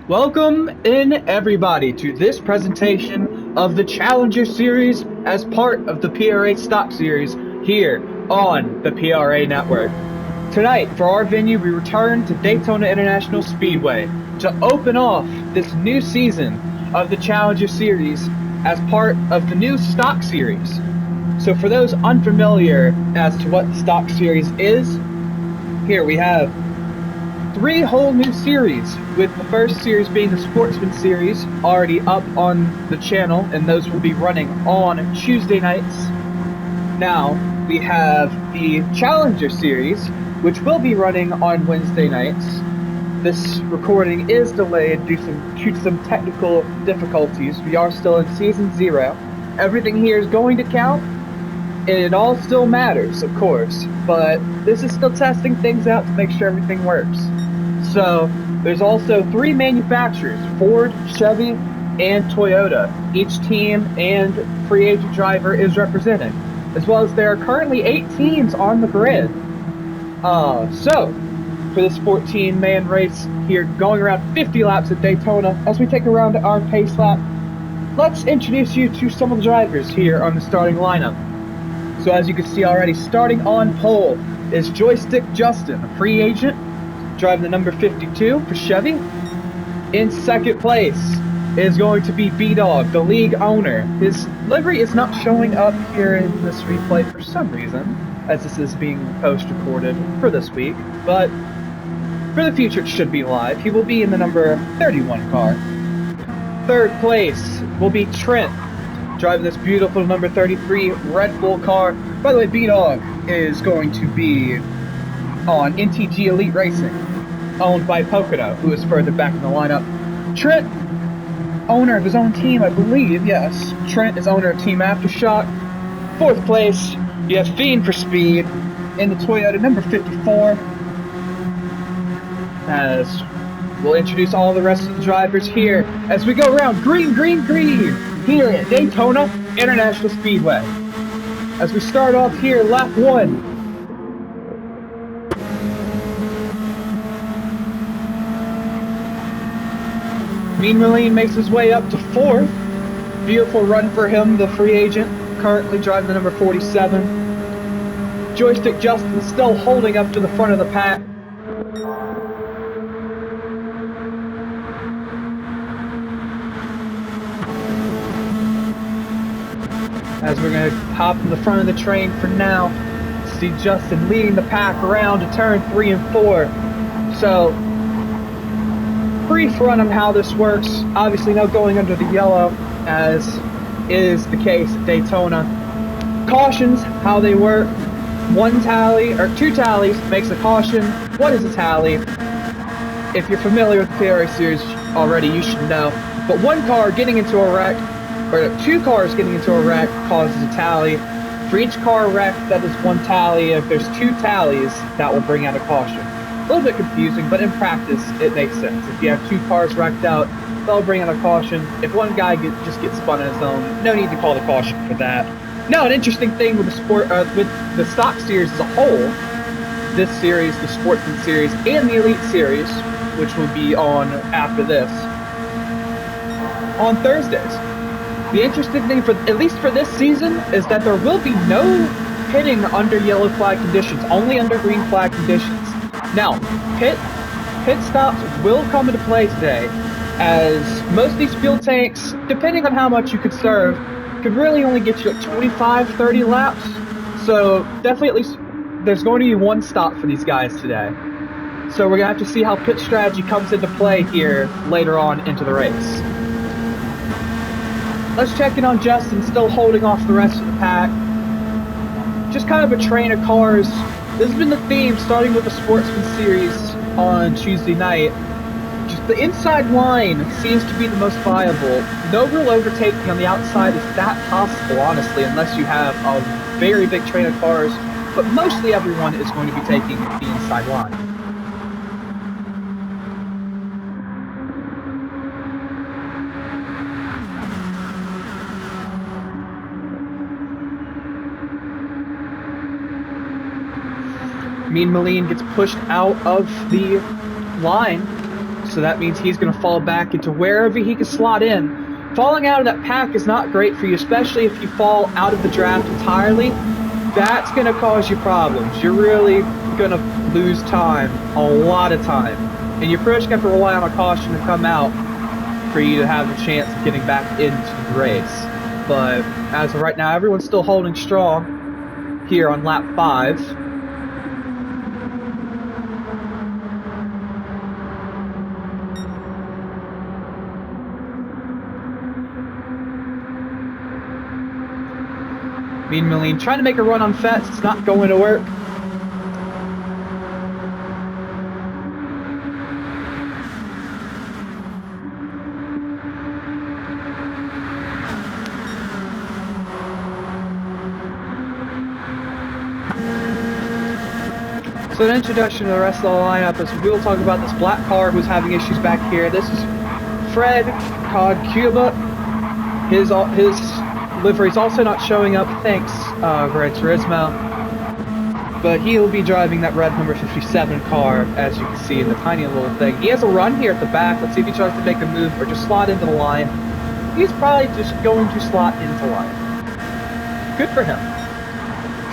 Welcome in everybody to this presentation of the Challenger Series as part of the PRA Stock Series here on the PRA Network. Tonight, for our venue, we return to Daytona International Speedway to open off this new season of the Challenger Series as part of the new Stock Series. So for those unfamiliar as to what the Stock Series is, here we have 3 whole new series, with the first series being the Sportsman Series, already up on the channel, and those will be running on Tuesday nights. Now, we have the Challenger Series, which will be running on Wednesday nights. This recording is delayed due to some technical difficulties. We are still in Season 0. Everything here is going to count, and it all still matters, of course, but this is still testing things out to make sure everything works. So, there's also 3 manufacturers, Ford, Chevy, and Toyota. Each team and free agent driver is represented, as well as there are currently 8 teams on the grid. So, for this 14-man race here, going around 50 laps at Daytona, as we take around our pace lap, let's introduce you to some of the drivers here on the starting lineup. So as you can see already, starting on pole is Joystick Justin, a free agent, driving the number 52 for Chevy. In second place is going to be B-Dog, the league owner. His livery is not showing up here in this replay for some reason, as this is being post-recorded for this week, but for the future it should be live. He will be in the number 31 car. Third place will be Trent, driving this beautiful number 33 Red Bull car. By the way, B-Dog is going to be on NTG Elite Racing, owned by Pocono, who is further back in the lineup. Trent, owner of his own team, I believe, yes. Trent is owner of Team Aftershock. Fourth place, you have Fiend for Speed in the Toyota number 54. As we'll introduce all the rest of the drivers here as we go around green here at Daytona International Speedway. As we start off here, lap 1. Mean Marlene makes his way up to 4th. Beautiful run for him, the free agent, currently driving the number 47. Joystick Justin still holding up to the front of the pack. As we're going to hop in the front of the train for now, see Justin leading the pack around to turn 3 and 4. So, brief run on how this works. Obviously no going under the yellow, as is the case at Daytona. Cautions, how they work. 1 tally, or 2 tallies makes a caution. What is a tally? If you're familiar with the PRA series already, you should know. But 1 car getting into a wreck, or 2 cars getting into a wreck, causes a tally. For each car wreck, that is 1 tally. If there's 2 tallies, that will bring out a caution. A little bit confusing, but in practice, it makes sense. If you have 2 cars wrecked out, they'll bring out a caution. If 1 guy just gets spun on his own, no need to call the caution for that. Now, an interesting thing with the Stock Series as a whole, this series, the Sportsman Series, and the Elite Series, which will be on after this, on Thursdays. The interesting thing, at least for this season, is that there will be no pitting under yellow flag conditions, only under green flag conditions. Now, pit stops will come into play today, as most of these fuel tanks, depending on how much you could serve, could really only get you like 25, 30 laps. So definitely at least there's going to be 1 stop for these guys today. So we're going to have to see how pit strategy comes into play here later on into the race. Let's check in on Justin, still holding off the rest of the pack. Just kind of a train of cars. This has been the theme, starting with the Sportsman Series on Tuesday night. Just the inside line seems to be the most viable. No real overtaking on the outside is that possible, honestly, unless you have a very big train of cars. But mostly everyone is going to be taking the inside line. Mean Marlene gets pushed out of the line So that means he's going to fall back into wherever he can slot in. Falling out of that pack is not great for you, especially if you fall out of the draft entirely. That's going to cause you problems. You're really going to lose time, a lot of time. And you're pretty much going to have to rely on a caution to come out for you to have a chance of getting back into the race. But as of right now, everyone's still holding strong here on lap 5. Mean Moline trying to make a run on Fetz. It's not going to work. So an introduction to the rest of the lineup is we'll talk about this black car who's having issues back here. This is Fred Cuba. His livery's also not showing up, thanks, Gran Turismo. But he'll be driving that red number 57 car, as you can see in the tiny little thing. He has a run here at the back. Let's see if he tries to make a move or just slot into the line. He's probably just going to slot into line. Good for him.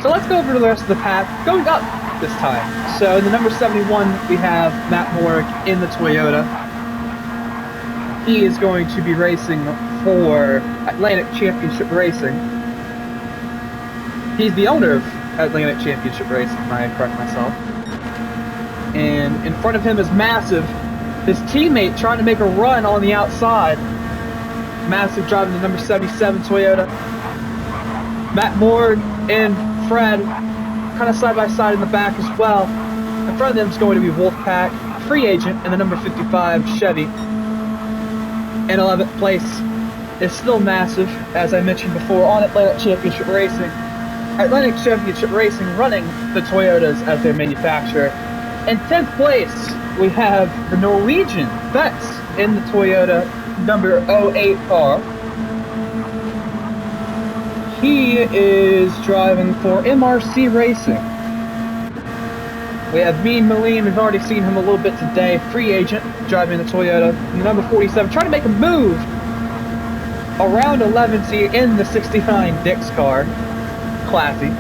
So let's go over to the rest of the pack, going up this time. So in the number 71, we have Matt Morrick in the Toyota. He is going to be racing for Atlantic Championship Racing. He's the owner of Atlantic Championship Racing, if I correct myself. And in front of him is Massive, his teammate trying to make a run on the outside. Massive driving the number 77 Toyota. Matt Moore and Fred kind of side by side in the back as well. In front of them is going to be Wolfpack, free agent, and the number 55 Chevy. In 11th place is still Massive, as I mentioned before, on Atlantic Championship Racing. Atlantic Championship Racing running the Toyotas as their manufacturer. In 10th place, we have the Norwegian Betts in the Toyota number 08 car. He is driving for MRC Racing. We have Mean Moline, we've already seen him a little bit today, free agent, driving the Toyota. Number 47, trying to make a move around 11th in the 69 Dix car. Classy.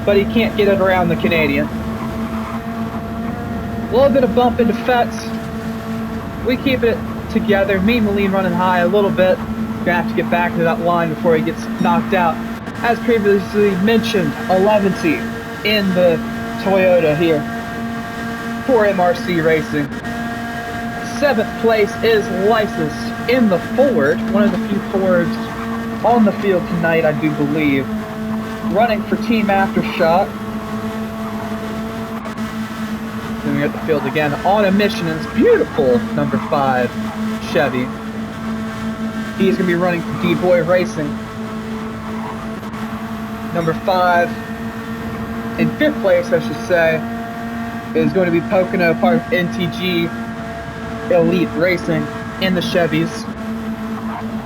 But he can't get it around the Canadian. A little bit of bump into Fetz. We keep it together. Mean Moline running high a little bit. Gonna have to get back to that line before he gets knocked out. As previously mentioned, 11th in the Toyota here for MRC Racing. 7th place is Lysis in the Ford, one of the few Fords on the field tonight, I do believe. Running for Team Aftershock. Then we're at the field again on a mission, and it's beautiful number 5 Chevy. He's going to be running for D-Boy Racing. Number 5, in 5th place, I should say, is going to be Pocono, part of NTG Elite Racing in the Chevys.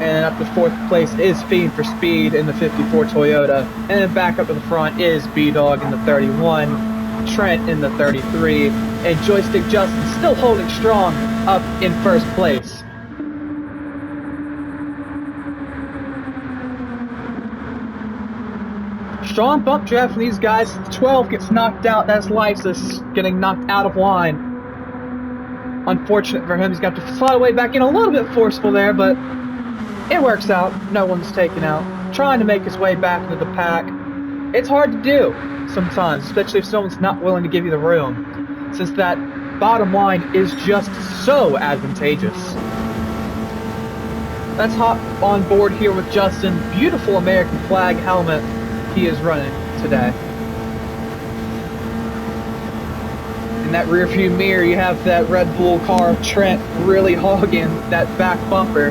And up to 4th place is Fiend for Speed in the 54 Toyota. And then back up to the front is B-Dog in the 31, Trent in the 33, and Joystick Justin still holding strong up in 1st place. Strong bump draft from these guys. 12 gets knocked out. That's Lysis getting knocked out of line. Unfortunate for him. He's got to slide away back in. A little bit forceful there, but it works out. No one's taken out. Trying to make his way back into the pack. It's hard to do sometimes, especially if someone's not willing to give you the room, since that bottom line is just so advantageous. Let's hop on board here with Justin. Beautiful American flag helmet he is running today. In that rear view mirror, you have that Red Bull car of Trent really hogging that back bumper.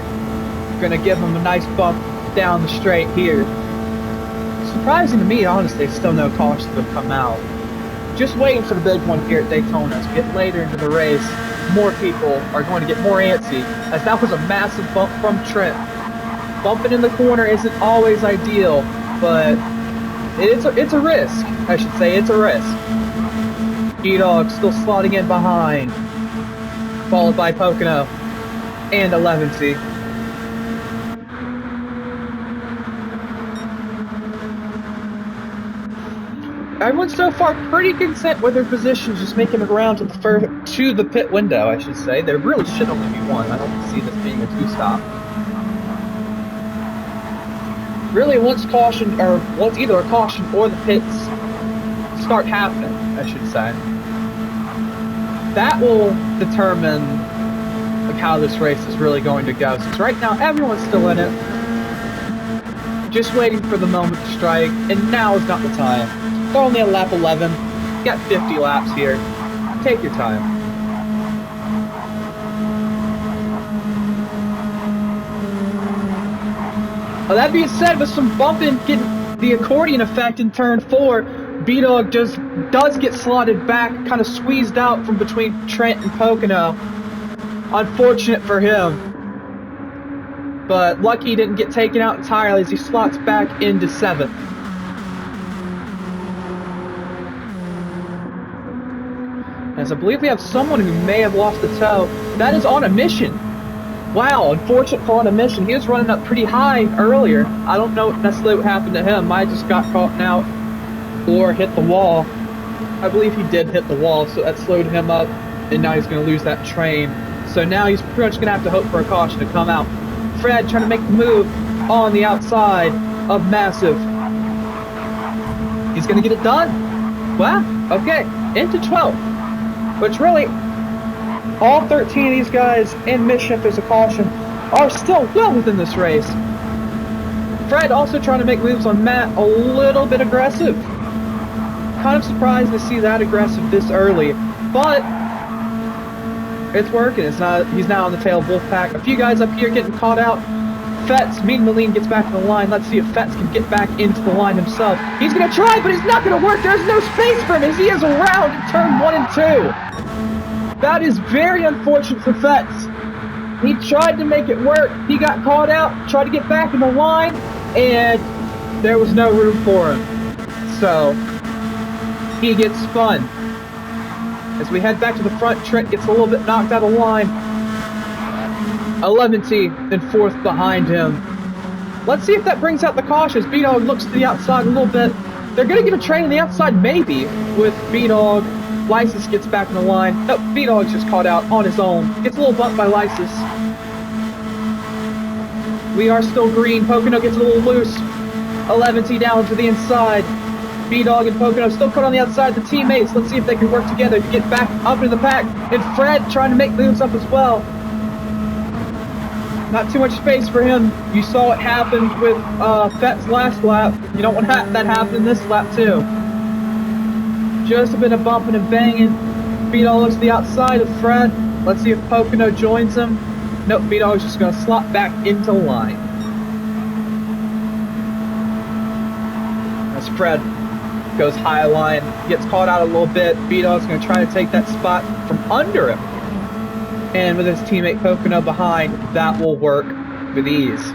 Gonna give him a nice bump down the straight here. Surprising to me, honestly, still no cautions have come out. Just waiting for the big one here at Daytona. As we get later into the race, more people are going to get more antsy, as that was a massive bump from Trent. Bumping in the corner isn't always ideal, but it's a risk, I should say. It's a risk. E-Dog still slotting in behind. followed by Pocono and 11C. Everyone's so far pretty content with their positions, just making it around to the pit window, I should say. There really should only be one. I don't see this being a two-stop. Really, once either a caution or the pits start happening, I should say, that will determine how this race is really going to go. Since right now everyone's still in it, just waiting for the moment to strike, and now is not the time. We're only at lap 11. You got 50 laps here. Take your time. Well, that being said, with some bumping, getting the accordion effect in turn 4, B-Dog does get slotted back, kind of squeezed out from between Trent and Pocono. Unfortunate for him. But lucky he didn't get taken out entirely as he slots back into 7th. As I believe we have someone who may have lost the toe. That is on a mission. Wow, unfortunate for on a mission. He was running up pretty high earlier. I don't know necessarily what happened to him. I just got caught out or hit the wall. I believe he did hit the wall, so that slowed him up, and now he's going to lose that train. So now he's pretty much going to have to hope for a caution to come out. Fred trying to make the move on the outside of Massive. He's going to get it done. Wow, okay, into 12th. Which really, all 13 of these guys in mission, if there's a caution, are still well within this race. Fred also trying to make moves on Matt, a little bit aggressive. Kind of surprised to see that aggressive this early, but it's working. He's now on the tail of Wolfpack. A few guys up here getting caught out. Fetz, Mean Moline gets back in the line. Let's see if Fetz can get back into the line himself. He's going to try, but it's not going to work. There's no space for him as he is around in turn 1 and 2. That is very unfortunate for Fetz. He tried to make it work. He got caught out, tried to get back in the line, and there was no room for him. So he gets spun. As we head back to the front, Trent gets a little bit knocked out of line. 11T in 4th behind him. Let's see if that brings out the cautions. B-Dog looks to the outside a little bit. They're going to get a train on the outside, maybe, with B-Dog. Lysis gets back in the line. Nope, B-Dog's just caught out on his own. Gets a little bumped by Lysis. We are still green. Pocono gets a little loose. 11T down to the inside. B-Dog and Pocono still caught on the outside. The teammates, let's see if they can work together to get back up into the pack. And Fred trying to make moves up as well. Not too much space for him. You saw what happened with Fett's last lap. You don't want that happen this lap too. Just a bit of bumping and banging. B-Dog looks to the outside of Fred. Let's see if Pocono joins him. Nope, B-Dog's just going to slot back into line. As Fred goes high line, gets caught out a little bit. B-Dog's going to try to take that spot from under him. And with his teammate Pocono behind, that will work with ease.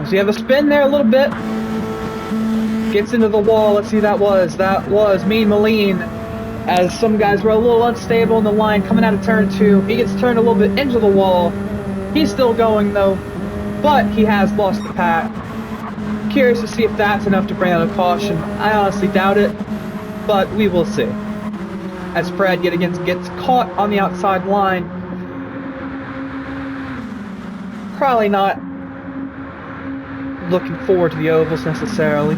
So you have a spin there a little bit. Gets into the wall. Let's see who that was. That was Mean Moline. As some guys were a little unstable in the line coming out of turn 2. He gets turned a little bit into the wall. He's still going though. But he has lost the pack. Curious to see if that's enough to bring out a caution. I honestly doubt it. But we will see. As Fred yet again gets caught on the outside line. Probably not looking forward to the ovals necessarily.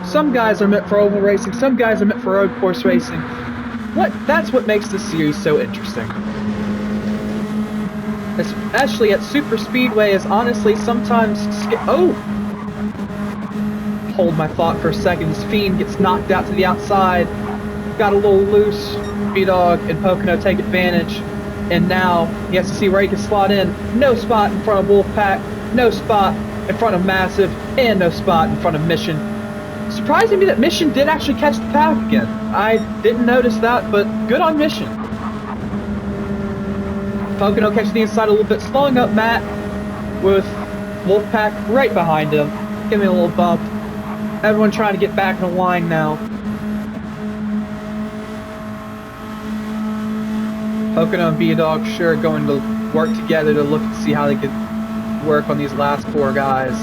Some guys are meant for oval racing, some guys are meant for road course racing. That's what makes this series so interesting. Especially at super speedway is honestly sometimes hold my thought for a second. Fiend gets knocked out to the outside. Got a little loose. B-Dog and Pocono take advantage. And now he has to see where he can slot in. No spot in front of Wolfpack, no spot in front of Massive, and no spot in front of Mission. Surprising me that Mission did actually catch the pack again. I didn't notice that, but good on Mission. Pocono catches the inside a little bit, slowing up Matt with Wolfpack right behind him, giving a little bump. Everyone trying to get back in the line now. Pocono and B-Dog sure going to work together to look to see how they could work on these last 4 guys.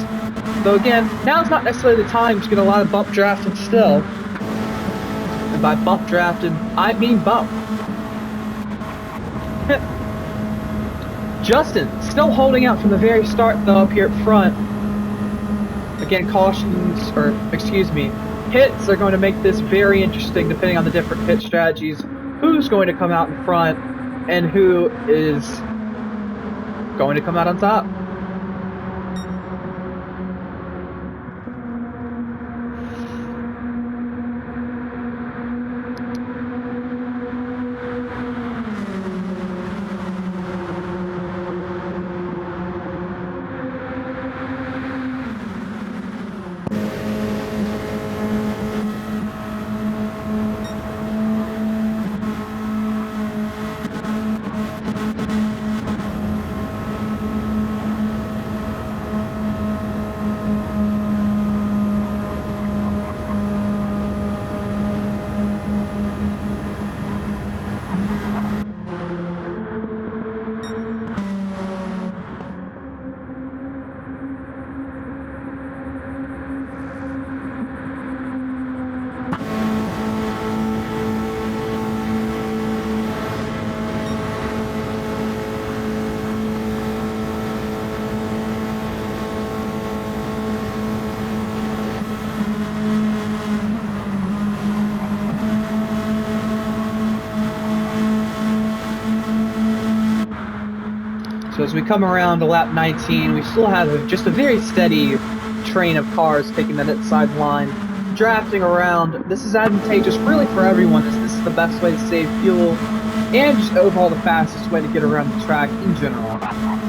Though again, now is not necessarily the time to get a lot of bump drafting still. And by bump drafting, I mean bump. Justin still holding out from the very start though up here at front. Again, cautions, or excuse me, hits are going to make this very interesting depending on the different pit strategies. Who's going to come out in front and who is going to come out on top. So as we come around to lap 19, we still have just a very steady train of cars taking that inside line, drafting around. This is advantageous really for everyone, as this is the best way to save fuel and just overall the fastest way to get around the track in general.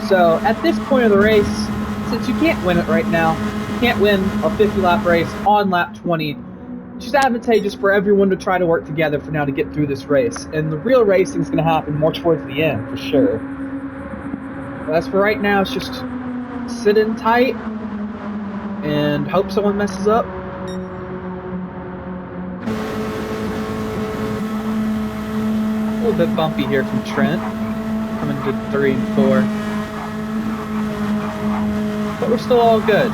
So at this point of the race, since you can't win it right now, you can't win a 50-lap race on lap 20, it's just advantageous for everyone to try to work together for now to get through this race. And the real racing is going to happen more towards the end, for sure. But as for right now, it's just sit in tight and hope someone messes up. A little bit bumpy here from Trent, coming to 3 and 4. But we're still all good.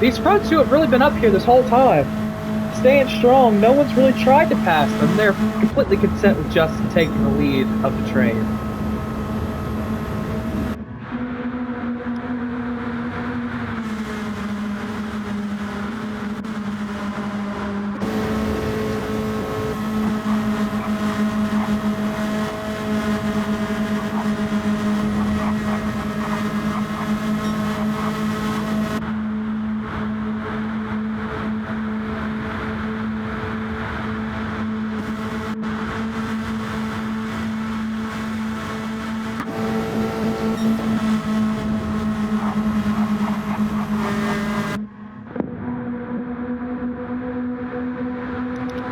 These front two have really been up here this whole time, staying strong. No one's really tried to pass them. They're completely content with Justin taking the lead of the train.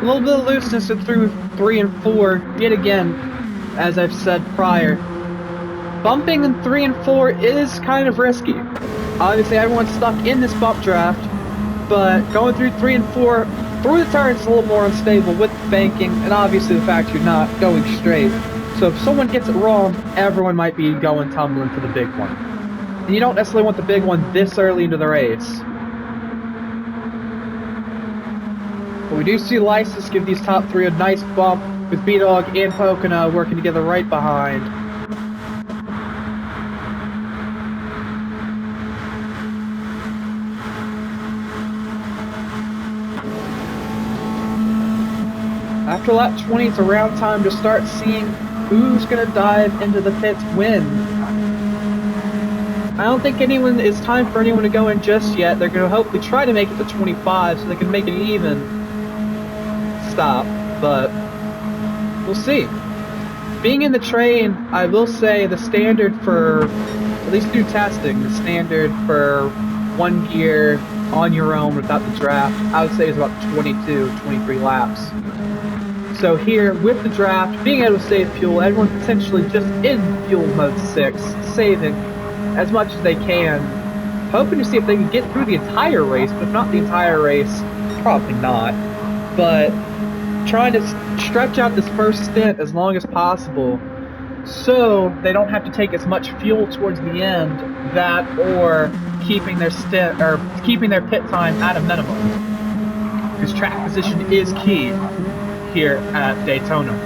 A little bit of looseness through 3 and 4, yet again, as I've said prior. Bumping in 3 and 4 is kind of risky. Obviously everyone's stuck in this bump draft, but going through 3 and 4, through the turns is a little more unstable with the banking, and obviously the fact you're not going straight. So if someone gets it wrong, everyone might be going tumbling for the big one. And you don't necessarily want the big one this early into the race. But we do see Lysis give these top 3 a nice bump, with B-Dog and Pocono working together right behind. After lap 20, it's around time to start seeing who's going to dive into the pits when. I don't think it's time for anyone to go in just yet. They're going to hopefully try to make it to 25 so they can make it even stop, but we'll see. Being in the train, I will say the standard for, at least through testing, the standard for 1 gear on your own without the draft, I would say is about 22, 23 laps. So here, with the draft, being able to save fuel, everyone potentially just in fuel mode 6, saving as much as they can, hoping to see if they can get through the entire race, but if not the entire race, probably not. But trying to stretch out this first stint as long as possible so they don't have to take as much fuel towards the end, that or keeping their stint or keeping their pit time at a minimum, because track position is key here at Daytona.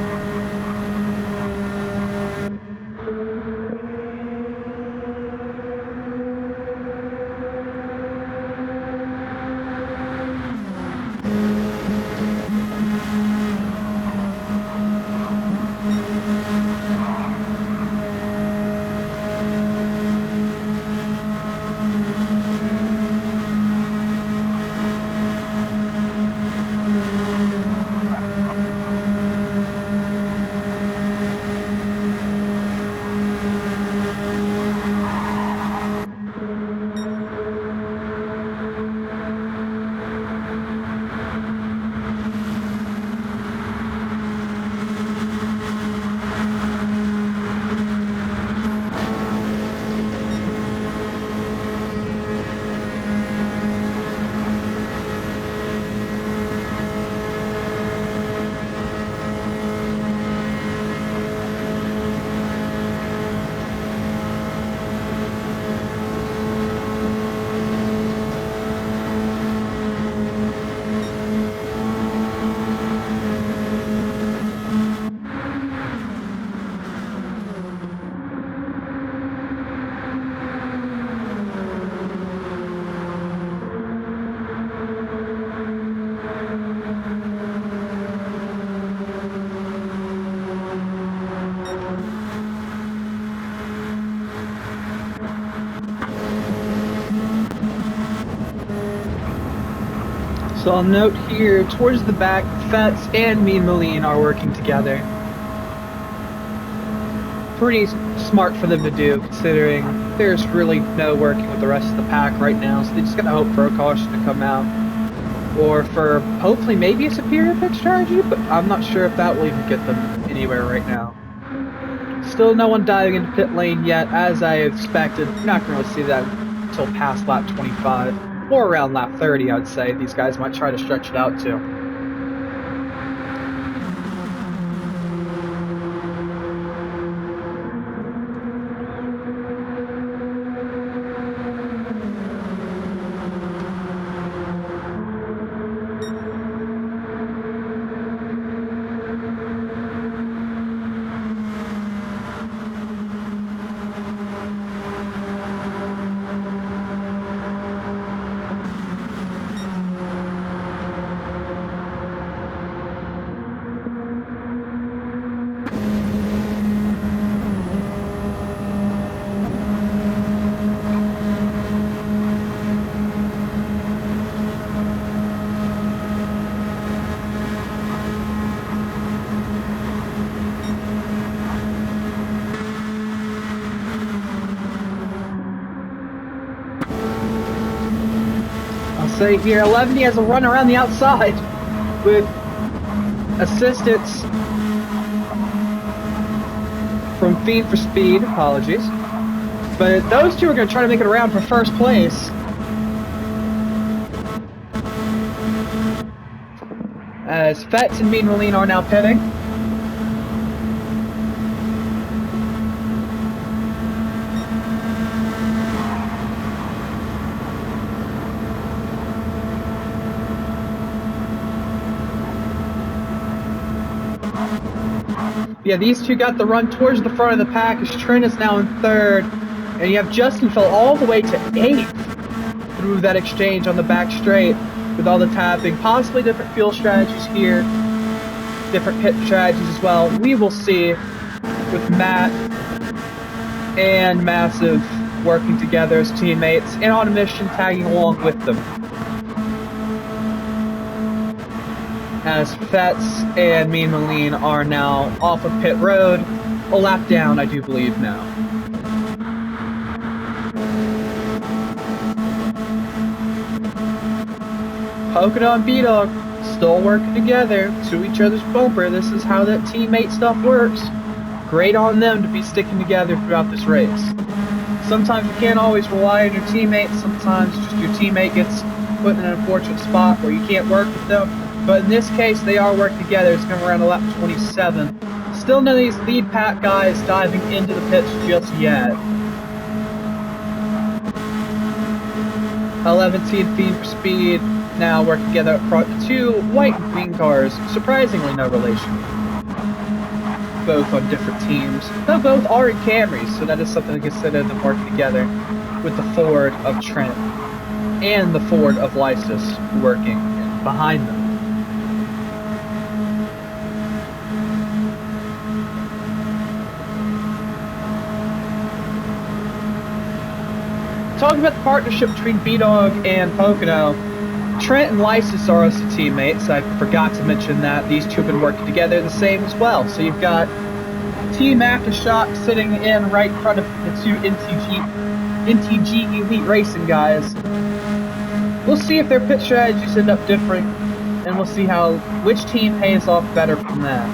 So I'll note here, towards the back, Fetz and me and Moline are working together. Pretty smart for them to do, considering there's really no working with the rest of the pack right now, so they just gotta hope for a caution to come out. Or for, hopefully, maybe a superior pit strategy, but I'm not sure if that will even get them anywhere right now. Still no one diving into pit lane yet, as I expected. You're not gonna really see that until past lap 25. Or around lap 30, I'd say. These guys might try to stretch it out too. Say here, 11 has a run around the outside with assistance from Fiend for Speed, apologies. But those two are going to try to make it around for first place. As Fetz and Mean Moline are now pitting. Yeah, these two got the run towards the front of the pack as Trent is now in third. And you have Justin fell all the way to 8th through that exchange on the back straight with all the tapping. Possibly different fuel strategies here, different pit strategies as well. We will see with Matt and Massive working together as teammates and on a mission tagging along with them. as Fetz and Mean Moline are now off of pit road, a lap down, I do believe now. Pocono and B-Dog still working together to each other's bumper. This is how that teammate stuff works. Great on them to be sticking together throughout this race. Sometimes you can't always rely on your teammates. Sometimes just your teammate gets put in an unfortunate spot where you can't work with them. But in this case, they are working together. It's coming around to lap 27. Still none of these lead pack guys diving into the pits just yet. 11th Fiend for Speed now working together up front. The two white and green cars, surprisingly no relation. Both on different teams, though both are in Camrys, so that is something to consider them working together with the Ford of Trent and the Ford of Lysis working behind them. Talking about the partnership between B-Dog and Pocono, Trent and Lysis are also teammates. I forgot to mention that these two have been working together the same as well. So you've got Team Aftershock sitting in right in front of the two NTG Elite Racing guys. We'll see if their pit strategies end up different, and we'll see which team pays off better from that.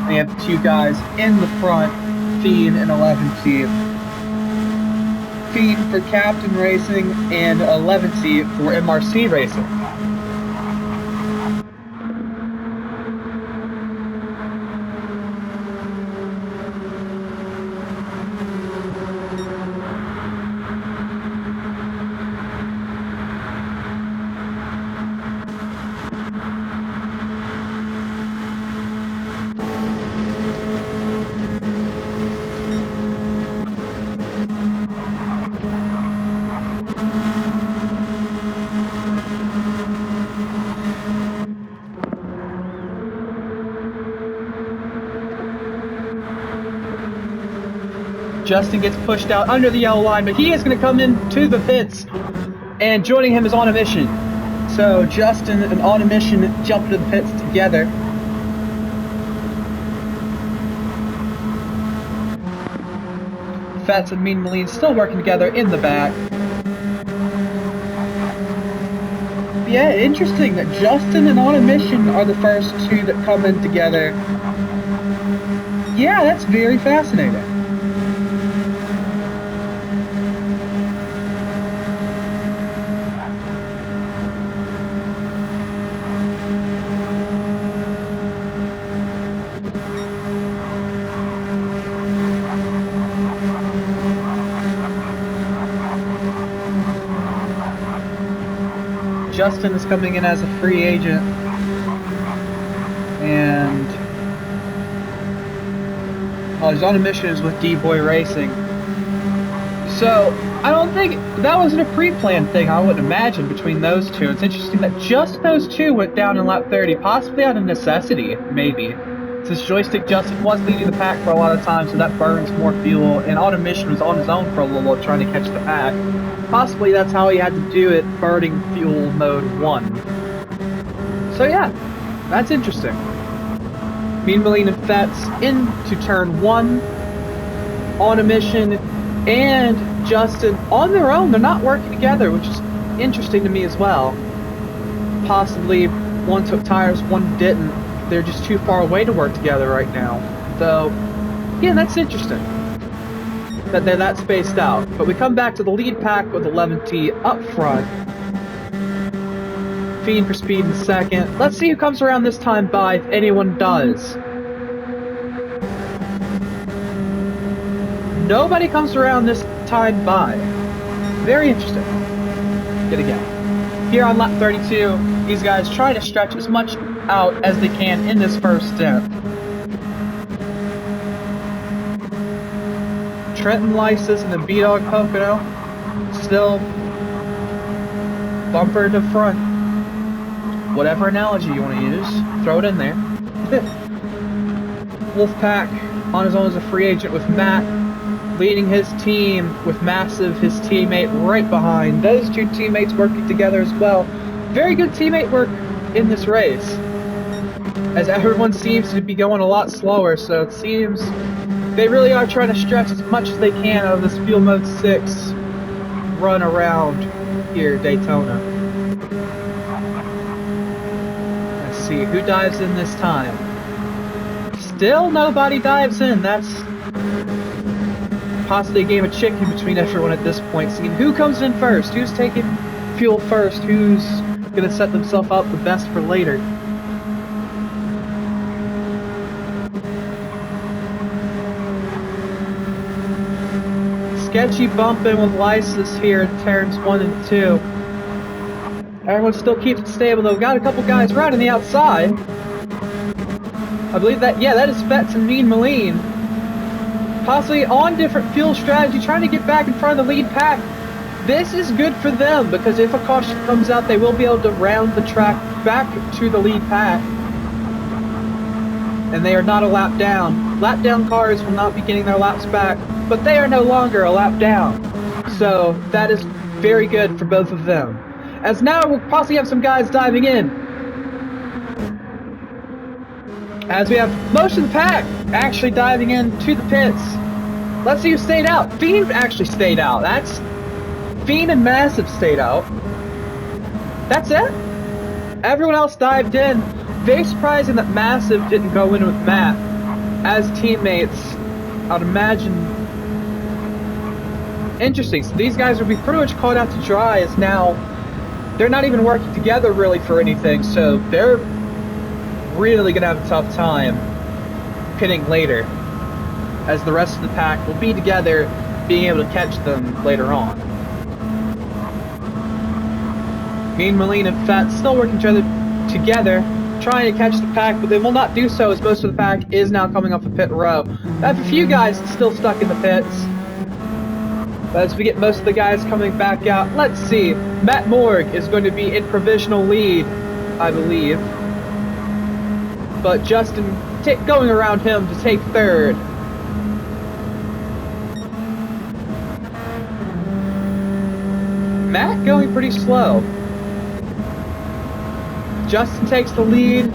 We have the two guys in the front, Fiend and 11T. Fiend for Captain Racing and 11T for MRC Racing. Justin gets pushed out under the yellow line, but he is going to come into the pits, and joining him is On a Mission. So Justin and On a Mission jump into the pits together. Fats and Mean Moline still working together in the back. Yeah, interesting that Justin and On a Mission are the first two that come in together. Yeah, that's very fascinating. Justin is coming in as a free agent, and he's on a mission with D-Boy Racing. So I don't think that wasn't a pre-planned thing, I wouldn't imagine, between those two. It's interesting that just those two went down in lap 30, possibly out of necessity, maybe. Since Joystick Justin was leading the pack for a lot of time, so that burns more fuel, and On a Mission was on his own for a little while trying to catch the pack. Possibly that's how he had to do it, burning fuel mode 1. So yeah, that's interesting. Mean Moline and Fats into turn 1. On a Mission and Justin on their own. They're not working together, which is interesting to me as well. Possibly one took tires, one didn't. They're just too far away to work together right now. So, yeah, that's interesting that they're that spaced out. But we come back to the lead pack with 11T up front. Fiend for Speed in second. Let's see who comes around this time by, if anyone does. Nobody comes around this time by. Very interesting. Yet again. Here on lap 32, these guys try to stretch as much out as they can in this first stint. Trenton Lysis and the B-Dog Pocono still bumper to front. Whatever analogy you want to use, throw it in there. Wolfpack on his own as a free agent with Matt leading his team with Massive, his teammate, right behind. Those two teammates working together as well. Very good teammate work in this race. as everyone seems to be going a lot slower, so it seems they really are trying to stretch as much as they can out of this Field Mode 6 run around here at Daytona. Let's see, who dives in this time? Still nobody dives in. That's possibly a game of chicken between everyone at this point, seeing who comes in first, who's taking fuel first, who's going to set themselves up the best for later. Sketchy bumping with Lysis here in turns 1 and 2. Everyone still keeps it stable though. Got a couple guys right on the outside. I believe that, yeah, that is Fetz and Mean Moline. Possibly on different fuel strategy, trying to get back in front of the lead pack. This is good for them because if a caution comes out, they will be able to round the track back to the lead pack. And they are not a lap down. Lap down cars will not be getting their laps back, but they are no longer a lap down. So that is very good for both of them. As now we'll possibly have some guys diving in. As we have most of the pack actually diving into the pits. Let's see who stayed out. Fiend actually stayed out. That's Fiend and Massive stayed out. That's it. Everyone else dived in. Very surprising that Massive didn't go in with Matt as teammates. I'd imagine. Interesting. So these guys will be pretty much caught out to dry as now they're not even working together really for anything. So they're really going to have a tough time pitting later, as the rest of the pack will be together, being able to catch them later on. Mean Moline and Fat still working together, trying to catch the pack, but they will not do so as most of the pack is now coming off the pit row. I have a few guys still stuck in the pits, but as we get most of the guys coming back out, let's see. Matt Morg is going to be in provisional lead, I believe, but Justin going around him to take third. Matt going pretty slow. Justin takes the lead.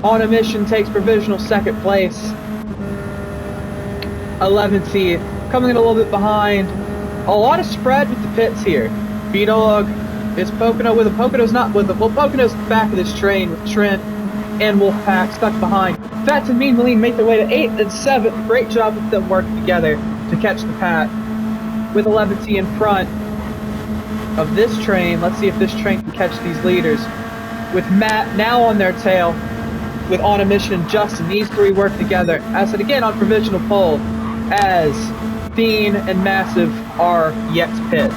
On a Mission takes provisional second place. 11T coming in a little bit behind. A lot of spread with the pits here. B-Dog is Pocono with him. Pocono's not with him. Well, Pocono's back of this train with Trent and Wolfpack stuck behind. Fats and Mean Moline make their way to 8th and 7th. Great job with them working together to catch the pack. With 11T in front of this train. Let's see if this train can catch these leaders. With Matt now on their tail, with On a Mission and Justin, these three work together. As it again on provisional pole, as Fiend and Massive are yet to pit.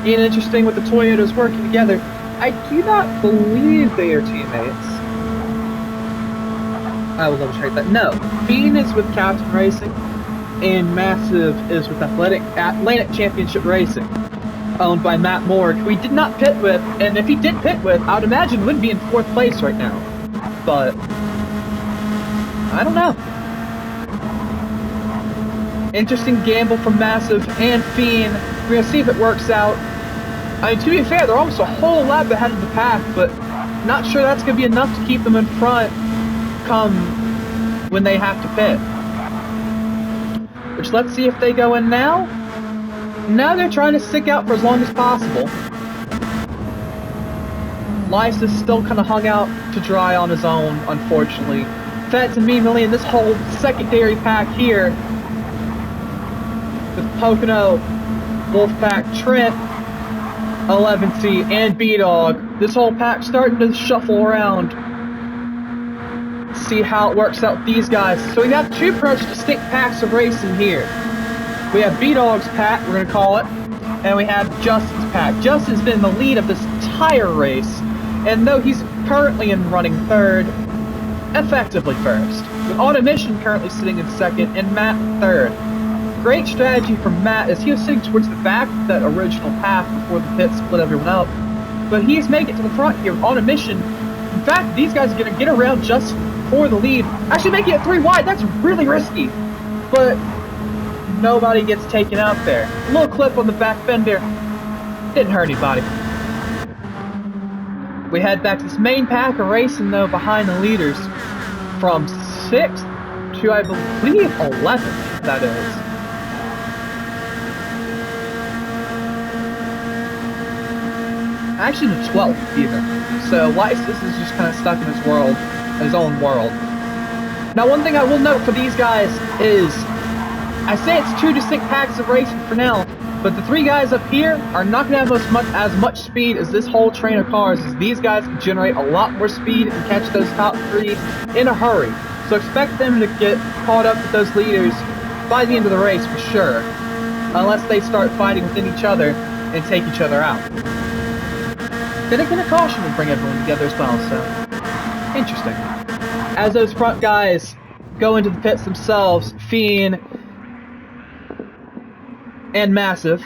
And interesting with the Toyotas working together, I do not believe they are teammates. I will double check that. No, Fiend is with Captain Racing, and Massive is with Atlantic Championship Racing, owned by Matt Morg, who he did not pit with, and if he did pit with, I would imagine would be in 4th place right now. But I don't know. Interesting gamble from Massive and Fiend. We're gonna see if it works out. I mean, to be fair, they're almost a whole lap ahead of the pack, but not sure that's gonna be enough to keep them in front come when they have to pit. Which, let's see if they go in now. Now they're trying to stick out for as long as possible. Lysis still kind of hung out to dry on his own, unfortunately. Fats and Mean Moline, this whole secondary pack here, with Pocono, Wolfpack, Trent, 11C, and B-Dog. This whole pack starting to shuffle around. See how it works out with these guys. So we have two pretty distinct packs of racing here. We have B-Dog's pack, we're going to call it, and we have Justin's pack. Justin's been in the lead of this entire race, and though he's currently in running 3rd, effectively 1st. With On a Mission currently sitting in 2nd, and Matt 3rd. Great strategy from Matt as he was sitting towards the back of that original path before the pit split everyone up. But he's making it to the front here On a Mission. In fact, these guys are going to get around Justin for the lead. Actually making it 3 wide, that's really risky. But nobody gets taken out there. A little clip on the back fender. Didn't hurt anybody. We head back to this main pack of racing, though, behind the leaders from 6th to, I believe, 11th, that is. Actually, the 12th, even. So, Lysis is just kind of stuck in his world, his own world. Now, one thing I will note for these guys is, I say it's 2 distinct packs of racing for now, but the 3 guys up here are not going to have as much speed as this whole train of cars, as these guys can generate a lot more speed and catch those top 3 in a hurry. So expect them to get caught up with those leaders by the end of the race for sure, unless they start fighting within each other and take each other out. Then again, a caution will bring everyone together as well, so interesting. As those front guys go into the pits themselves, Fiend and Massive,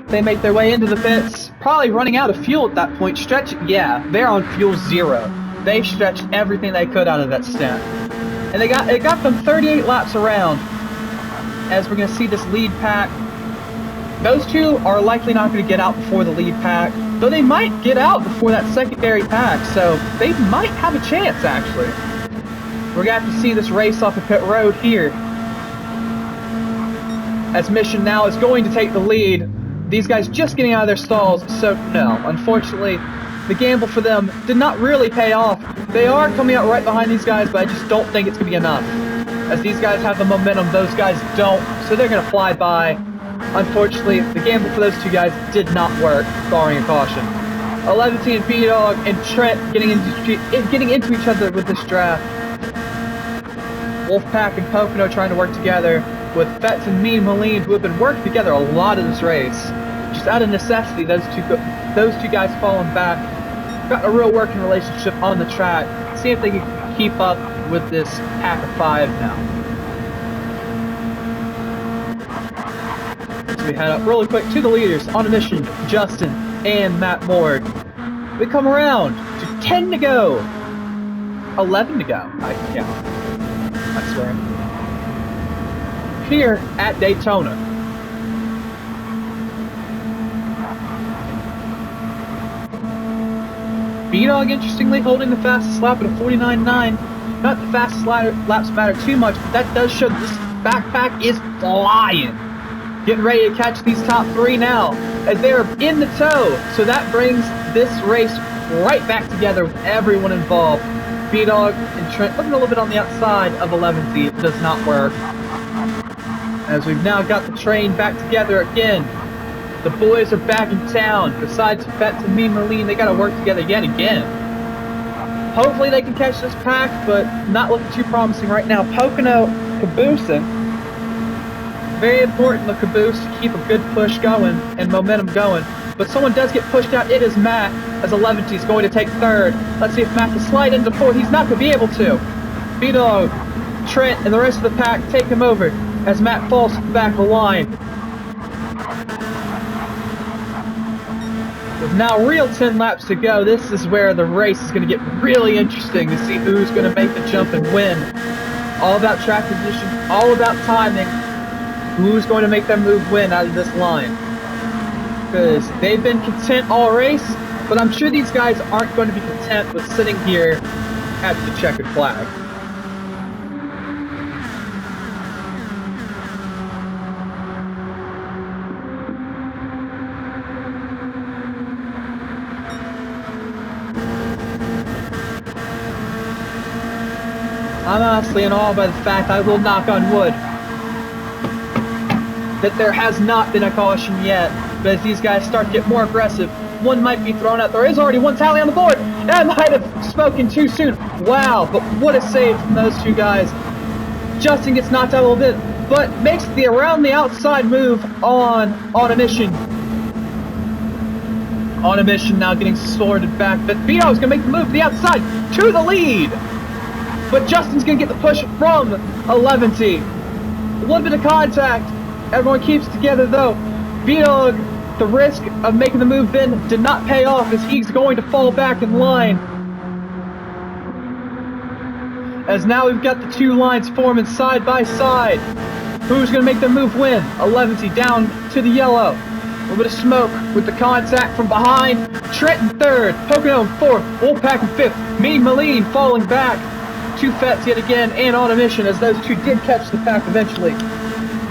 they make their way into the pits, probably running out of fuel at that point. Yeah, they're on fuel 0. They stretched everything they could out of that stint. And it got them 38 laps around, as we're going to see this lead pack. Those 2 are likely not going to get out before the lead pack, though they might get out before that secondary pack, so they might have a chance, actually. We're going to have to see this race off of pit road here, as Mission now is going to take the lead. These guys just getting out of their stalls, so no, unfortunately, the gamble for them did not really pay off. They are coming out right behind these guys, but I just don't think it's going to be enough. As these guys have the momentum, those guys don't, so they're going to fly by. Unfortunately, the gamble for those 2 guys did not work, barring a caution. 11T and B-Dog and Trent getting into each other with this draft. Wolfpack and Pocono trying to work together, with Fetz and Mean Moline, who have been working together a lot of this race. Just out of necessity, those two guys falling back. Got a real working relationship on the track. See if they can keep up with this pack of 5 now. So we head up really quick to the leaders on a mission, Justin and Matt Morg. We come around to 10 to go. 11 to go, I can count. I swear. Here at Daytona. B-Dog, interestingly, holding the fastest lap at a 49.9. Not the fastest laps matter too much, but that does show that this backpack is flying. Getting ready to catch these top 3 now, as they are in the tow. So that brings this race right back together with everyone involved. B-Dog and Trent looking a little bit on the outside of 11th. It does not work. As we've now got the train back together again. The boys are back in town. Besides Fetz and Mean Moline, they got to work together yet again. Hopefully they can catch this pack, but not looking too promising right now. Pocono caboosing. Very important, the caboose, to keep a good push going and momentum going. But someone does get pushed out. It is Matt, as 11th is going to take 3rd. Let's see if Matt can slide into 4th. He's not going to be able to. B-Dog, Trent, and the rest of the pack take him over as Matt falls to the back of the line. With now real 10 laps to go, this is where the race is going to get really interesting to see who's going to make the jump and win. All about track position, all about timing. Who's going to make their move win out of this line? Because they've been content all race, but I'm sure these guys aren't going to be content with sitting here at the checkered flag. I'm honestly in awe by the fact, I will knock on wood, that there has not been a caution yet. But as these guys start to get more aggressive, one might be thrown out. There is already one tally on the board. I might have spoken too soon. Wow, but what a save from those 2 guys. Justin gets knocked out a little bit, but makes the around the outside move on a mission. On a mission now getting sorted back, but Vito is going to make the move to the outside to the lead. But Justin's going to get the push from 11th. A little bit of contact. Everyone keeps it together though. Vito, the risk of making the move in did not pay off, as he's going to fall back in line. As now we've got the 2 lines forming side by side. Who's going to make the move win? 11th down to the yellow. little bit of smoke with the contact from behind. Trent in third, Pocono in fourth, Wolfpack in fifth, Mean Moline falling back. Two Fets yet again and on a mission, as those two did catch the pack eventually.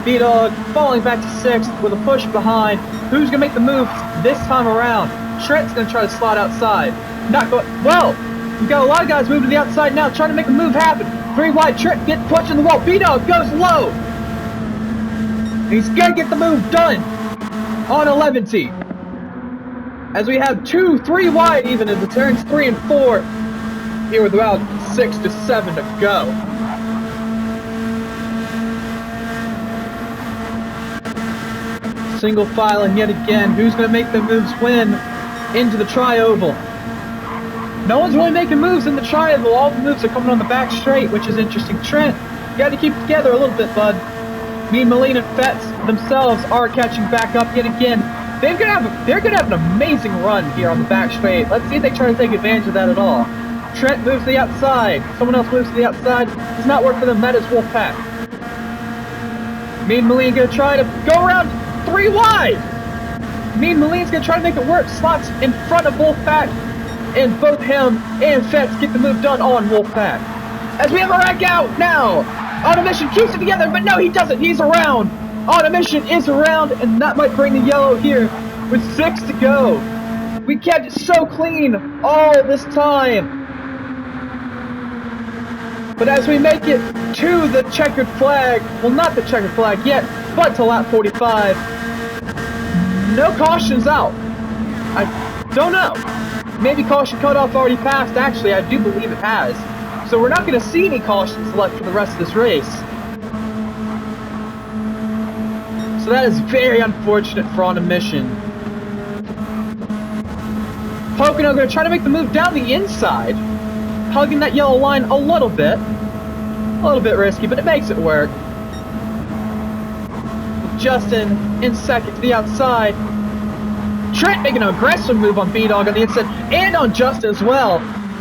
B-Dog falling back to sixth with a push behind. Who's going to make the move this time around? Trent's going to try to slide outside. Not going well. We've got a lot of guys moving to the outside now, trying to make a move happen. 3 wide, Trent get pushed in the wall. B-Dog goes low. He's going to get the move done on 11T. As we have 2, 3 wide even in the turns 3 and 4. Here with about 6 to 7 to go. Single file, and yet again, who's going to make the moves win into the tri-oval? No one's really making moves in the tri-oval. All the moves are coming on the back straight, which is interesting. Trent, you got to keep together a little bit, bud. Me and Moline and Fets themselves are catching back up yet again. They're gonna have an amazing run here on the back straight. Let's see if they try to take advantage of that at all. Trent moves to the outside. Someone else moves to the outside. Does not work for them. That is Wolfpack. Me and Moline gonna try to go around 3 wide. Me and Moline's gonna try to make it work. Slots in front of Wolfpack, and both him and Fets get the move done on Wolfpack. As we have a rank out now. On a mission keeps it together, but no, he doesn't. He's around. On a mission is around, and that might bring the yellow here with 6 to go. We kept it so clean all this time. But as we make it to the checkered flag, well, not the checkered flag yet, but to lap 45, no cautions out. I don't know. Maybe caution cutoff already passed. Actually, I do believe it has. So we're not going to see any cautions left for the rest of this race. So that is very unfortunate for On a Mission. Pocono going to try to make the move down the inside, hugging that yellow line a little bit. A little bit risky, but it makes it work. Justin in second to the outside. Trent making an aggressive move on B-Dog on the inside and on Justin as well.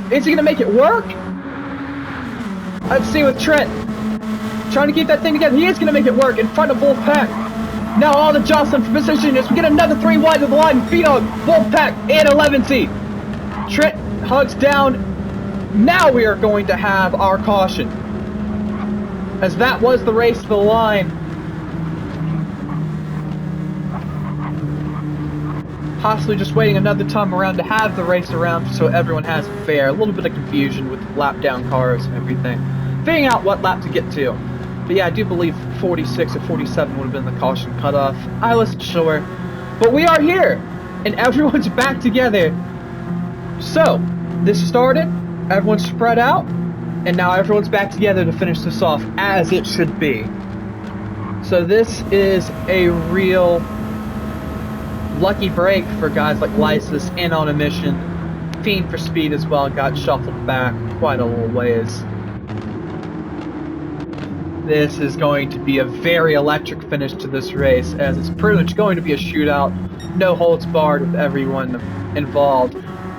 Is he going to make it work? Let's see with Trent. Trying to keep that thing together. He is going to make it work in front of Wolfpack. Now all the jostling for position as we get another 3 wide to the line. B-Dog, Wolfpack, and 11T. Trent hugs down. Now we are going to have our caution, as that was the race to the line. Possibly just waiting another time around to have the race around so everyone has it fair. A little bit of confusion with lap down cars and everything. Figuring out what lap to get to. But yeah, I do believe 46 or 47 would have been the caution cutoff. I wasn't sure. But we are here, and everyone's back together. So, this started, everyone's spread out, and now everyone's back together to finish this off as it should be. So this is a real lucky break for guys like Lysis and On a Mission. Fiend for Speed as well got shuffled back quite a little ways. This is going to be a very electric finish to this race, as it's pretty much going to be a shootout, no holds barred with everyone involved.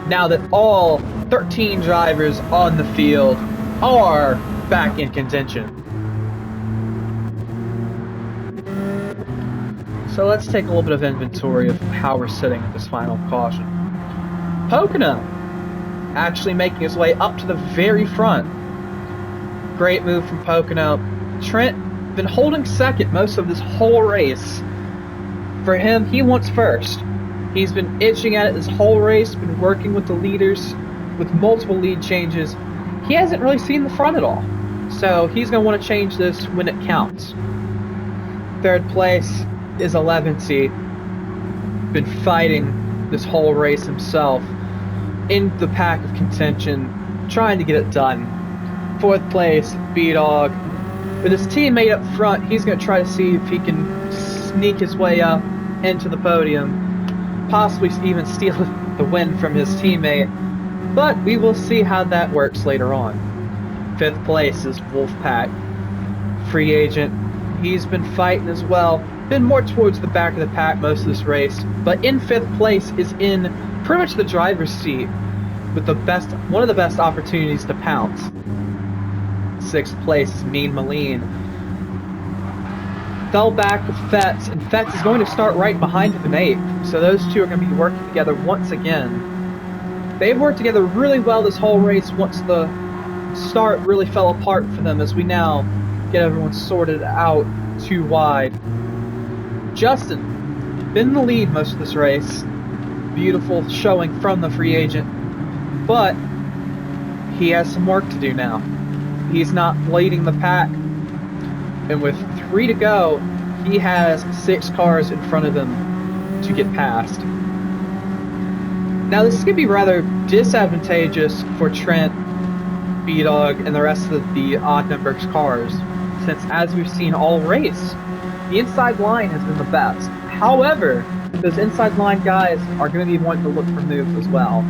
Now that all 13 drivers on the field are back in contention. So let's take a little bit of inventory of how we're sitting at this final caution. Pocono actually making his way up to the very front. Great move from Pocono. Trent been holding second most of this whole race. For him, he wants first. He's been itching at it this whole race, been working with the leaders with multiple lead changes. He hasn't really seen the front at all. So he's going to want to change this when it counts. Third place is 11C. Been fighting this whole race himself in the pack of contention, trying to get it done. Fourth place, B-Dog. With his teammate up front, he's going to try to see if he can sneak his way up into the podium, possibly even steal the win from his teammate, but we will see how that works later on. Fifth place is Wolfpack. Free agent. He's been fighting as well, been more towards the back of the pack most of this race, but in fifth place is in pretty much the driver's seat with one of the best opportunities to pounce. Sixth place is Mean Moline. fell back with Fetz, and Fetz is going to start right behind him in 8th. So those two are going to be working together once again. They've worked together really well this whole race once the start really fell apart for them, as we now get everyone sorted out too wide. Justin, been in the lead most of this race. Beautiful showing from the free agent. But he has some work to do now. He's not leading the pack. And with 3 to go, he has 6 cars in front of him to get past. Now this is going to be rather disadvantageous for Trent, B-Dog, and the rest of the odd number cars, since as we've seen all race, the inside line has been the best. However, those inside line guys are going to be wanting to look for moves as well.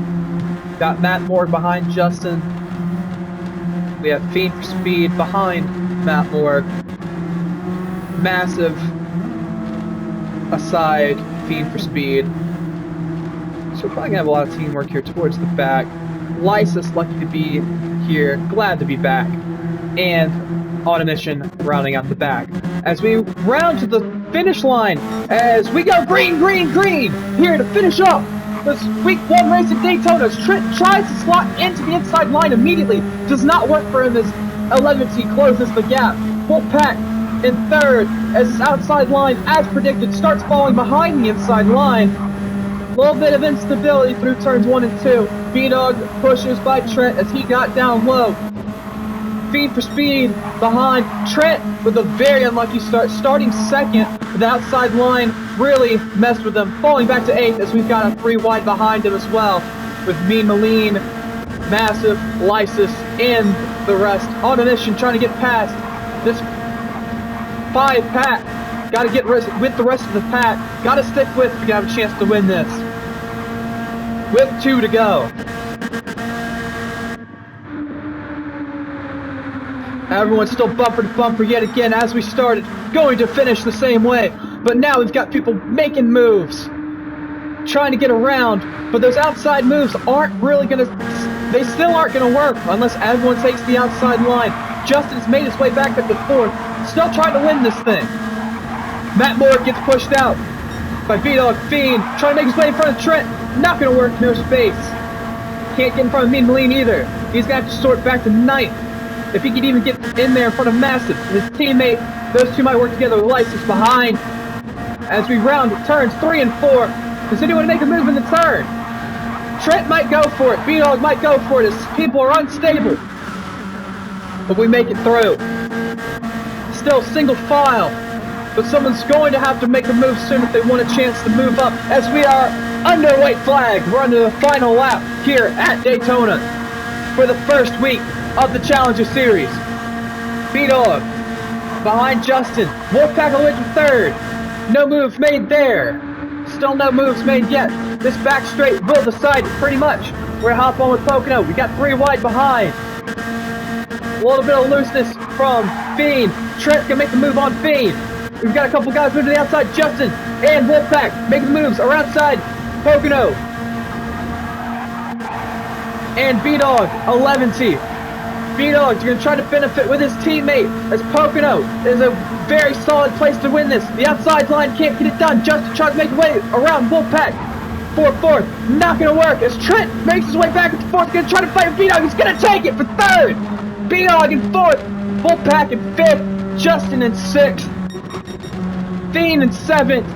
Got Matt Moore behind Justin. We have Fiend for Speed behind Matt Moore. Massive aside, Fiend for Speed. So we're probably going to have a lot of teamwork here towards the back. Lysis, lucky to be here, glad to be back. And On a Mission rounding out the back. As we round to the finish line, as we go green, green, green, here to finish up this week 1 race at Daytona. Trent tries to slot into the inside line immediately. Does not work for him as 11th closes the gap. Wolfpack in 3rd as his outside line, as predicted, starts falling behind the inside line. A little bit of instability through turns 1 and 2. B-Dog pushes by Trent as he got down low. Fiend for Speed behind Trent with a very unlucky start, starting 2nd. The outside line really messed with him, falling back to 8th as we've got a 3 wide behind him as well, with Mean Moline, Massive, Lysis, and the rest on a mission trying to get past this 5 pack. Got to get with the rest of the pack. Got to stick with if we have a chance to win this. With 2 to go. Everyone's still bumper to bumper yet again as we started, going to finish the same way. But now we've got people making moves, trying to get around, but those outside moves aren't really going to, they still aren't going to work unless everyone takes the outside line. Justin's made his way back up to 4th, still trying to win this thing. Matt Moore gets pushed out by B-Dog Fiend, trying to make his way in front of Trent. Not going to work, no space. Can't get in front of Mean Moline either. He's going to have to sort back to 9th. If he could even get in there in front of Massive, his teammate, those two might work together with Lysis behind. As we round turns 3 and 4, does anyone make a move in the turn? Trent might go for it, B-Dog might go for it as people are unstable. But we make it through. Still single file, but someone's going to have to make a move soon if they want a chance to move up, as we are under white flag. We're under the final lap here at Daytona for the first week of the Challenger Series. B-Dog behind Justin. Wolfpack will win to 3rd. No moves made there. Still no moves made yet. This back straight will decide pretty much. We're hop on with Pocono. We got 3 wide behind. A little bit of looseness from Fiend. Trent can make the move on Fiend. We've got a couple guys moving to the outside. Justin and Wolfpack making the moves around side Pocono. And B-Dog, 11T. B-Dog's going to try to benefit with his teammate, as Pocono is a very solid place to win this. The outside line can't get it done. Justin tries to make a way around Wolfpack for 4th. Not going to work as Trent makes his way back into 4th. Going to try to fight with B-Dog. He's going to take it for 3rd. B-Dog in 4th. Wolfpack in 5th. Justin in 6th. Fiend in 7th.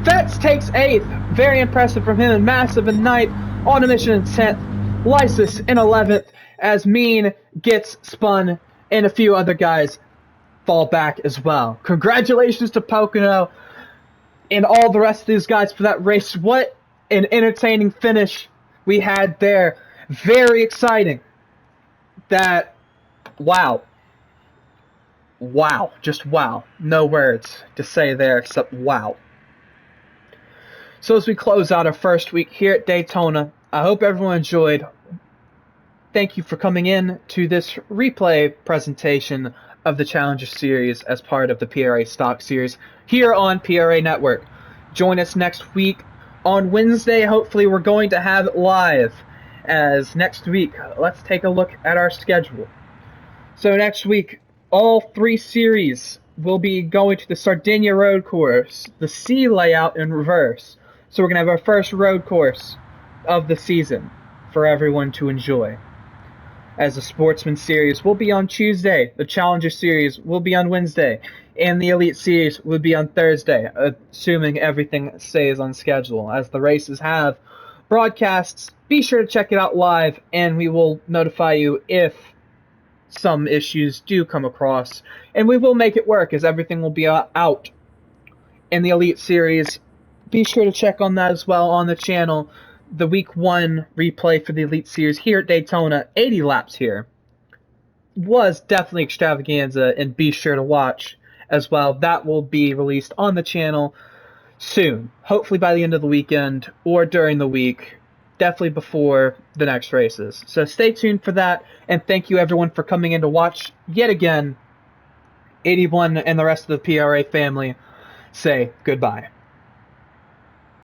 Fetz takes 8th. Very impressive from him, and Massive in 9th. On a Mission in 10th. Lysis in 11th, as Mean gets spun, and a few other guys fall back as well. Congratulations to Pocono and all the rest of these guys for that race. What an entertaining finish we had there. Very exciting. That, wow. Wow. Just wow. No words to say there except wow. So as we close out our first week here at Daytona, I hope everyone enjoyed. Thank you for coming in to this replay presentation of the Challenger Series as part of the PRA Stock Series here on PRA Network. Join us next week on Wednesday. Hopefully we're going to have it live, as next week, let's take a look at our schedule. So next week, all 3 series we'll be going to the Sardinia road course, the C layout in reverse. So we're going to have our first road course of the season for everyone to enjoy. As the Sportsman Series will be on Tuesday, the Challenger Series will be on Wednesday, and the Elite Series will be on Thursday, assuming everything stays on schedule. As the races have broadcasts, be sure to check it out live, and we will notify you if some issues do come across, and we will make it work as everything will be out in the Elite Series. Be sure to check on that as well on the channel. The Week 1 replay for the Elite Series here at Daytona, 80 laps here, was definitely extravaganza, and be sure to watch as well. That will be released on the channel soon, hopefully by the end of the weekend or during the week, definitely before the next races. So stay tuned for that, and thank you everyone for coming in to watch yet again. 81 and the rest of the PRA family say goodbye.